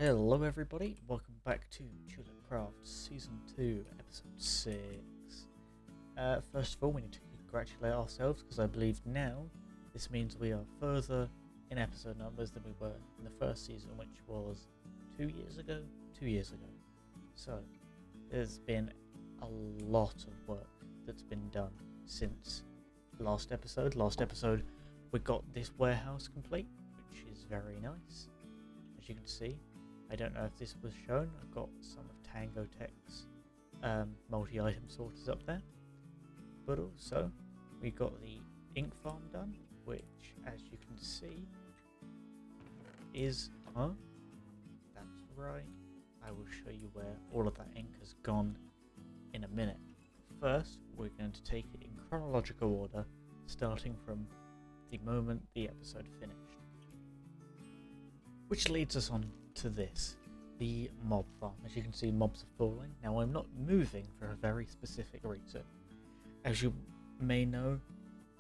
Hello everybody, welcome back to Tulipcraft Season 2, Episode 6. First of all, we need to congratulate ourselves because I believe now this means we are further in episode numbers than we were in the first season, which was 2 years ago? 2 years ago. So, there's been a lot of work that's been done since last episode. Last episode, we got this warehouse complete, which is very nice, as you can see. I don't know if this was shown. I've got some of Tango Tech's multi-item sorters up there. But also, we got the ink farm done, which, as you can see, is... Huh? That's right. I will show you where all of that ink has gone in a minute. First, we're going to take it in chronological order, starting from the moment the episode finished. Which leads us on to this, the mob farm. As you can see, mobs are falling. Now I'm not moving for a very specific reason. As you may know,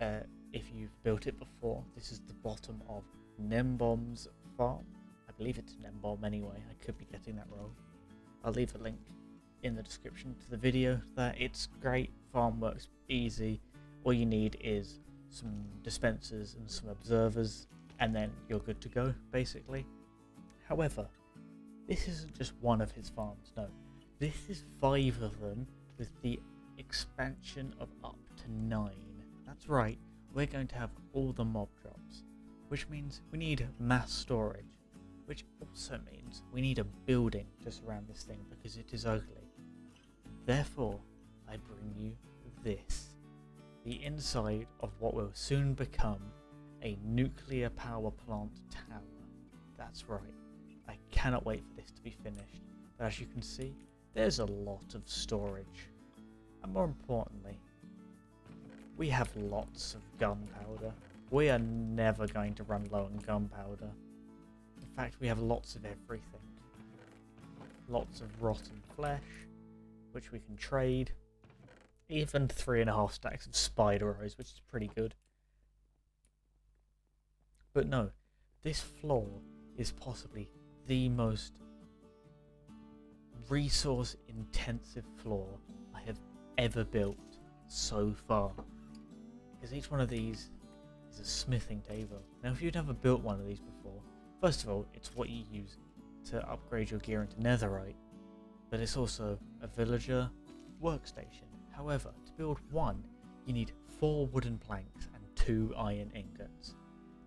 if you've built it before, this is the bottom of Nembom's farm. I believe it's Nembom anyway, I could be getting that wrong. I'll leave a link in the description to the video. That it's great, farm works easy. All you need is some dispensers and some observers, and then you're good to go, basically. However, this isn't just one of his farms, no. This is 5 of them with the expansion of up to 9. That's right, we're going to have all the mob drops, which means we need mass storage, which also means we need a building to surround this thing because it is ugly. Therefore, I bring you this, the inside of what will soon become a nuclear power plant tower. That's right. I cannot wait for this to be finished, but as you can see, there's a lot of storage. And more importantly, we have lots of gunpowder. We are never going to run low on gunpowder. In fact, we have lots of everything. Lots of rotten flesh, which we can trade. Even 3.5 stacks of spider eyes, which is pretty good. But no, this floor is possibly the most resource intensive floor I have ever built so far, because each one of these is a smithing table. Now if you'd never built one of these before, first of all, it's what you use to upgrade your gear into netherite, but it's also a villager workstation. However, to build one, you need 4 wooden planks and 2 iron ingots.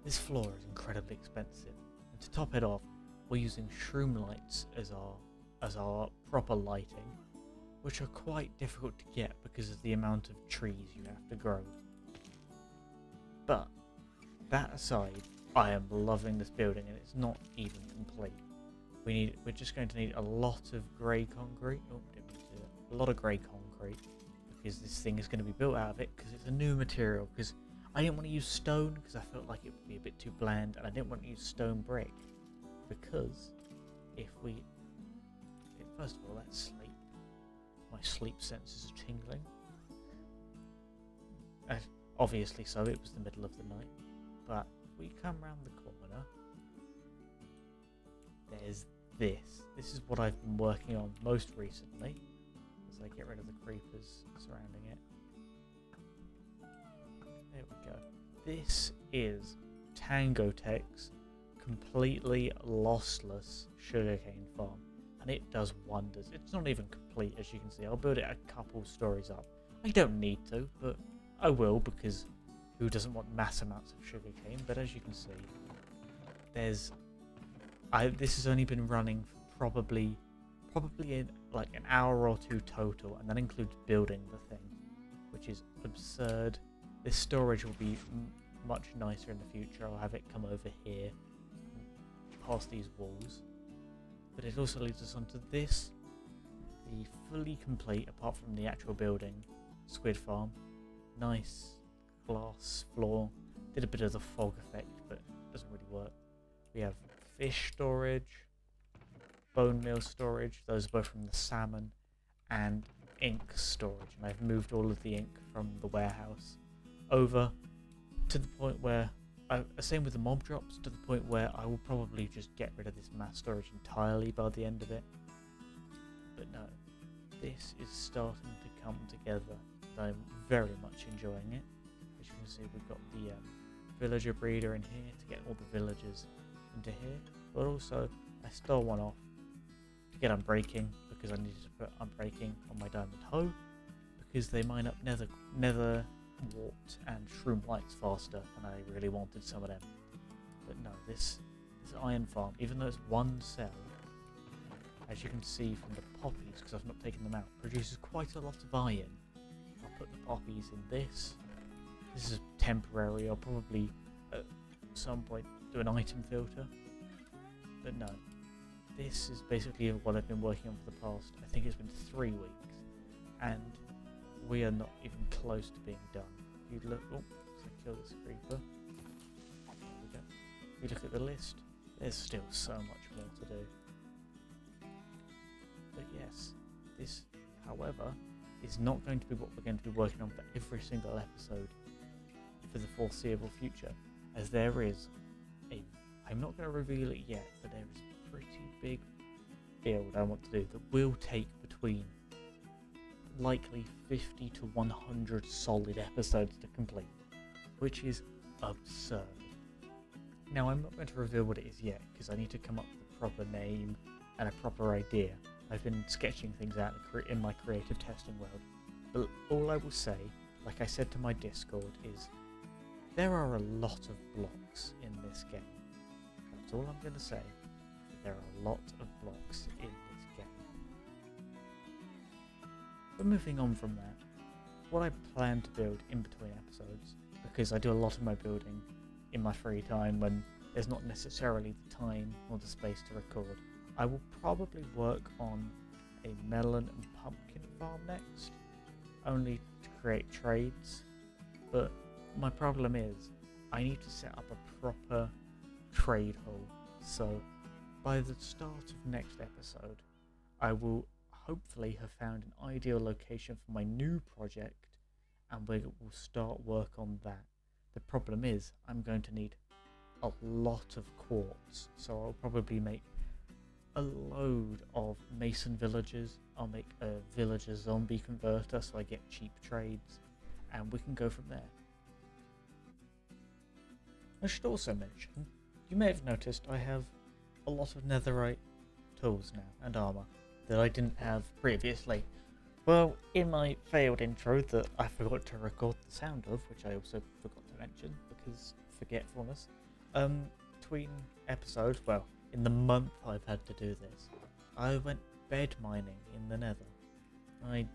This floor is incredibly expensive, and to top it off, we're using shroom lights as our proper lighting, which are quite difficult to get because of the amount of trees you have to grow. But that aside, I am loving this building, and it's not even complete. We're just going to need a lot of grey concrete. Oh, didn't mean to do that. A lot of grey concrete, because this thing is going to be built out of it because it's a new material. Because I didn't want to use stone because I felt like it would be a bit too bland, and I didn't want to use stone brick because first of all, let's sleep. My sleep senses are tingling. Obviously so, it was the middle of the night. But if we come round the corner, there's this. This is what I've been working on most recently, as I get rid of the creepers surrounding it. There we go. This is Tango Tech's completely lossless sugarcane farm, and it does wonders. It's not even complete, as you can see. I'll build it a couple stories up. I don't need to, but I will, because who doesn't want mass amounts of sugarcane? But as you can see, this has only been running for probably in like an hour or 2 total, and that includes building the thing, which is absurd. This storage will be much nicer in the future. I'll have it come over here, past these walls. But it also leads us onto this, the fully complete, apart from the actual building, squid farm. Nice glass floor. Did a bit of the fog effect, but it doesn't really work. We have fish storage, bone meal storage. Those are both from the salmon, and ink storage. And I've moved all of the ink from the warehouse over to the point where same with the mob drops, to the point where I will probably just get rid of this mass storage entirely by the end of it. But no, this is starting to come together. I'm very much enjoying it. As you can see, we've got the villager breeder in here to get all the villagers into here, but also I stole one off to get unbreaking, because I needed to put unbreaking on my diamond hoe, because they mine up nether wart and shroom lights faster, and I really wanted some of them. But no, this iron farm, even though it's one cell, as you can see from the poppies, because I've not taken them out, produces quite a lot of iron. I'll put the poppies in this. This is temporary. I'll probably at some point do an item filter. But no, this is basically what I've been working on for the past, I think it's been 3 weeks, and we are not even close to being done. If you look, oh, so kill this creeper. There we go. If you look at the list, there's still so much more to do. But yes, this, however, is not going to be what we're going to be working on for every single episode for the foreseeable future, as there is a, I'm not going to reveal it yet, but there is a pretty big build I want to do that will take between likely 50 to 100 solid episodes to complete, which is absurd. Now, I'm not going to reveal what it is yet, because I need to come up with a proper name and a proper idea. I've been sketching things out in my creative testing world, but all I will say, like I said to my Discord, is there are a lot of blocks in this game. That's all I'm going to say. There are a lot of blocks in this game. But moving on from that, what I plan to build in between episodes, because I do a lot of my building in my free time when there's not necessarily the time or the space to record, I will probably work on a melon and pumpkin farm next, only to create trades. But my problem is I need to set up a proper trade hall, so by the start of next episode I will hopefully have found an ideal location for my new project, and we will start work on that. The problem is I'm going to need a lot of quartz, so I'll probably make a load of mason villagers. I'll make a villager zombie converter so I get cheap trades, and we can go from there. I should also mention, you may have noticed I have a lot of netherite tools now and armor that I didn't have previously. Well, in my failed intro that I forgot to record the sound of, which I also forgot to mention because forgetfulness, between episodes, well, in the month I've had to do this, I went bed mining in the nether. I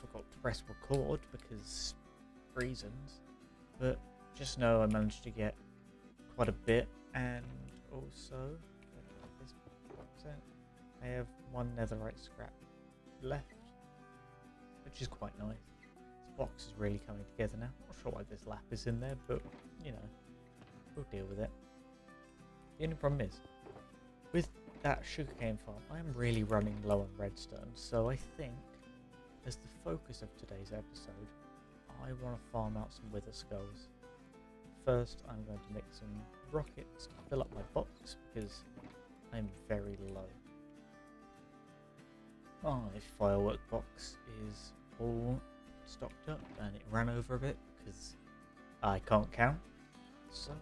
forgot to press record because reasons, but just know I managed to get quite a bit, and also this box out, I have one netherite scrap left, which is quite nice. This box is really coming together now. Not sure why there's lapis in there, but you know, we'll deal with it. The only problem is, with that sugarcane farm, I am really running low on redstone, so I think, as the focus of today's episode, I want to farm out some wither skulls. First, I'm going to make some rockets to fill up my box, because I'm very low. My firework box is all stocked up, and it ran over a bit, because I can't count. So,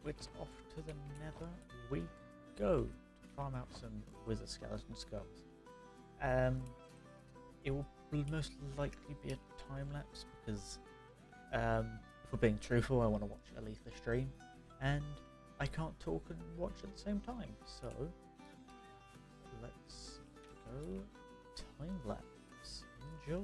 it's off to the nether we go to farm out some wither skeleton skulls. It will most likely be a time lapse because, if we're being truthful, I want to watch Aletha stream, and I can't talk and watch at the same time. So let's go time lapse. Enjoy.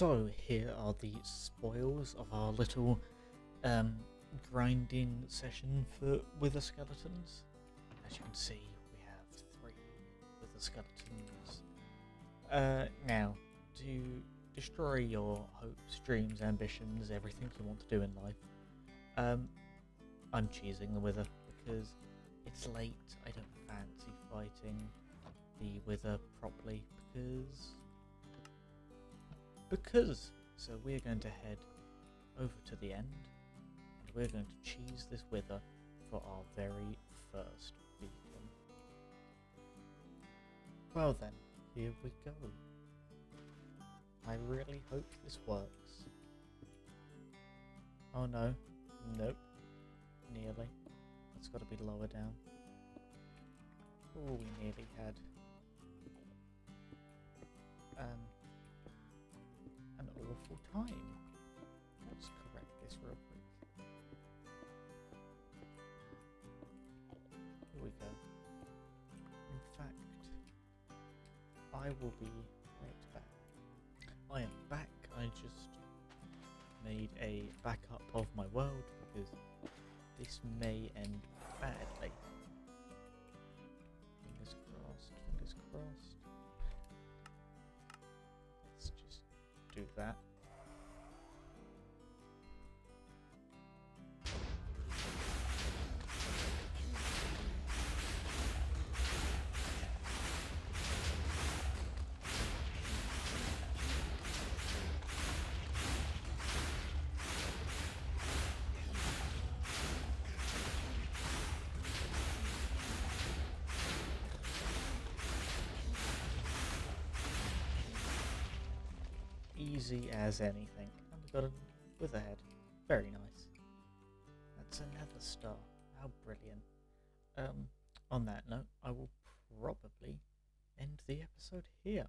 So here are the spoils of our little grinding session for wither skeletons. As you can see, we have 3 wither skeletons. Now, to destroy your hopes, dreams, ambitions, everything you want to do in life, I'm cheesing the wither because it's late. I don't fancy fighting the wither properly because so we're going to head over to the end and we're going to cheese this wither for our very first beacon. Well then, here we go. I really hope this works. Oh no, nope, nearly. It's got to be lower down. Oh, we nearly had an awful time. Let's correct this real quick. Here we go. In fact, I will be right back. I am back. I just made a backup of my world because this may end badly. Fingers crossed, fingers crossed. Let's just do that. Easy as anything. And we got a witherhead. Very nice. That's another star. How brilliant. On that note, I will probably end the episode here.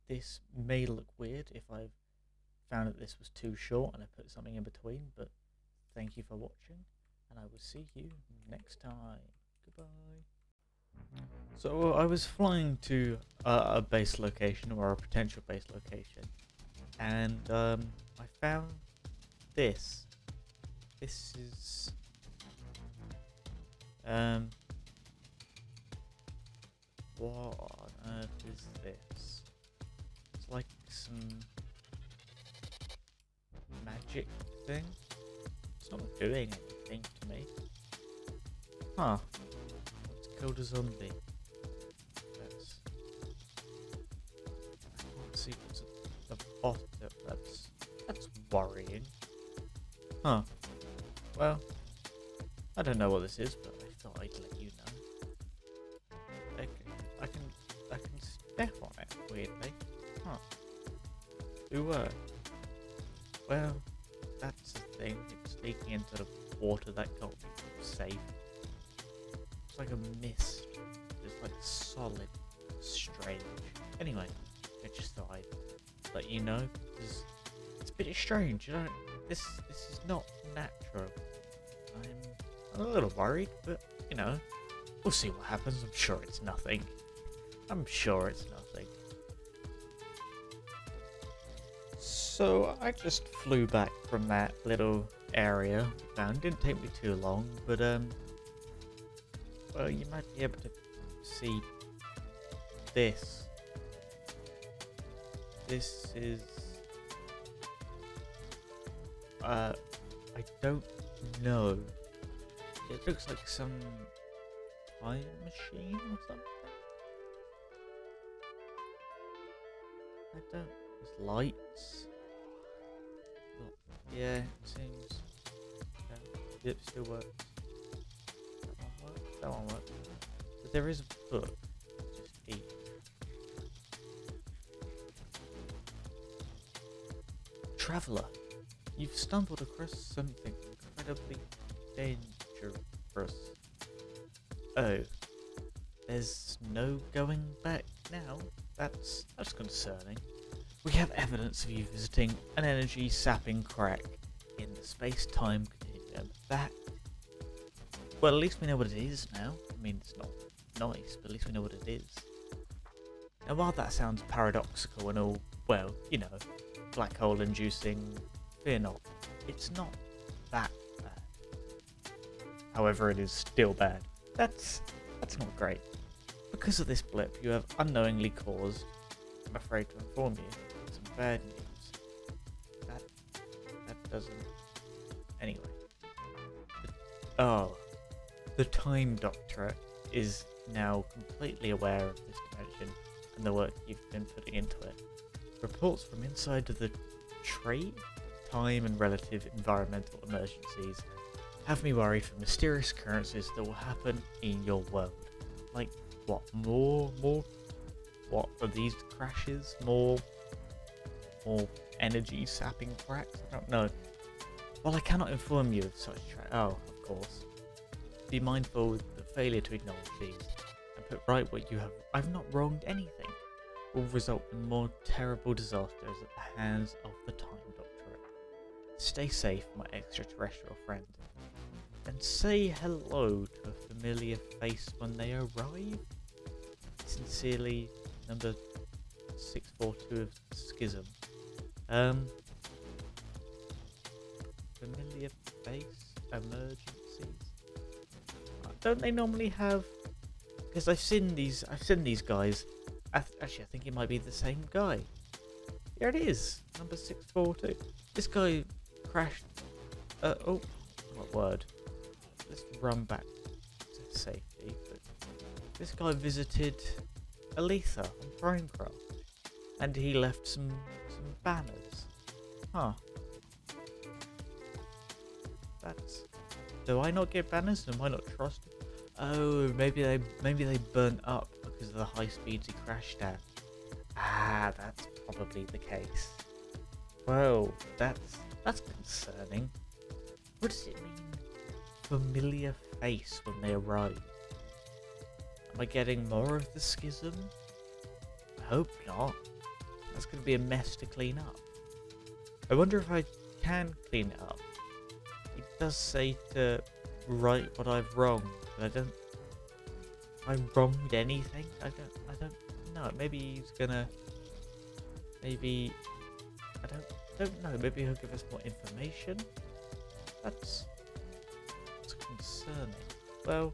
This may look weird if I've found that this was too short and I put something in between, but thank you for watching, and I will see you next time. Goodbye. So I was flying to a base location, or a potential base location, and I found this. This is what on earth is this? It's like some magic thing. It's not doing anything to me. Huh. Killed a zombie. That's... I can't see what's at the bottom. That's worrying. Huh. Well, I don't know what this is, but I thought I'd let you know. I can step on it weirdly. Huh. Well, that's the thing. It's leaking into the water. That can't be safe. It's like a mist. It's like solid, strange. Anyway, I just thought I'd let you know because it's a bit strange. You know, this is not natural. I'm a little worried, but you know, we'll see what happens. I'm sure it's nothing. I'm sure it's nothing. So I just flew back from that little area we found. Didn't take me too long, but well, you might be able to see this. This is I don't know. It looks like some time machine or something. I don't. There's lights. Yeah, it seems. Yeah, it still works. That one works. But there is a book. Just eat. Traveller, you've stumbled across something incredibly dangerous. Oh, there's no going back now. That's concerning. We have evidence of you visiting an energy sapping crack in the space-time continuum. That... Well, at least we know what it is now. I mean, it's not nice, but at least we know what it is. Now, while that sounds paradoxical and all, well, you know, black hole inducing, fear not. It's not that bad. However, it is still bad. That's not great. Because of this blip, you have unknowingly caused, I'm afraid to inform you, some bad news. That doesn't... Anyway. The Time Doctorate is now completely aware of this dimension and the work you've been putting into it. Reports from inside of the trait, time and relative environmental emergencies have me worried for mysterious occurrences that will happen in your world. Like, what, more, what are these crashes? More energy sapping cracks? I don't know. Well, I cannot inform you of such oh, of course. Be mindful that failure to acknowledge these and put right what you have. I've not wronged anything. Will result in more terrible disasters at the hands of the Time Doctorate. Stay safe, my extraterrestrial friend, and say hello to a familiar face when they arrive. Sincerely, number 642 of SCHIZM. Familiar face emergencies. Don't they normally have? Because I've seen these guys. Actually, I think it might be the same guy. Here it is, number 642. This guy crashed. Oh, what word? Let's run back to safety. But this guy visited Aletha on Tulipcraft, and he left some banners. Huh. That's. Do I not get banners? Am I not trusted? Oh, maybe they burnt up because of the high speeds he crashed at. Ah, that's probably the case. Well, that's concerning. What does it mean? Familiar face when they arrive. Am I getting more of the schism? I hope not. That's going to be a mess to clean up. I wonder if I can clean it up. It does say to right what I've wronged, but I don't. I wronged anything? I don't know. Maybe he's gonna. Maybe I don't know. Maybe he'll give us more information. That's concerning. Well,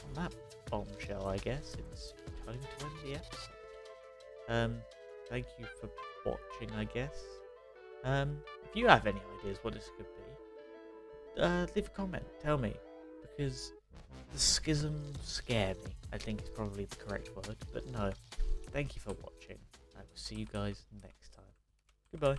on that bombshell, I guess it's time to end the episode. Thank you for watching, I guess. If you have any ideas what this could be, leave a comment, tell me, because the schism scare me, I think is probably the correct word, but no. Thank you for watching. I will see you guys next time. Goodbye.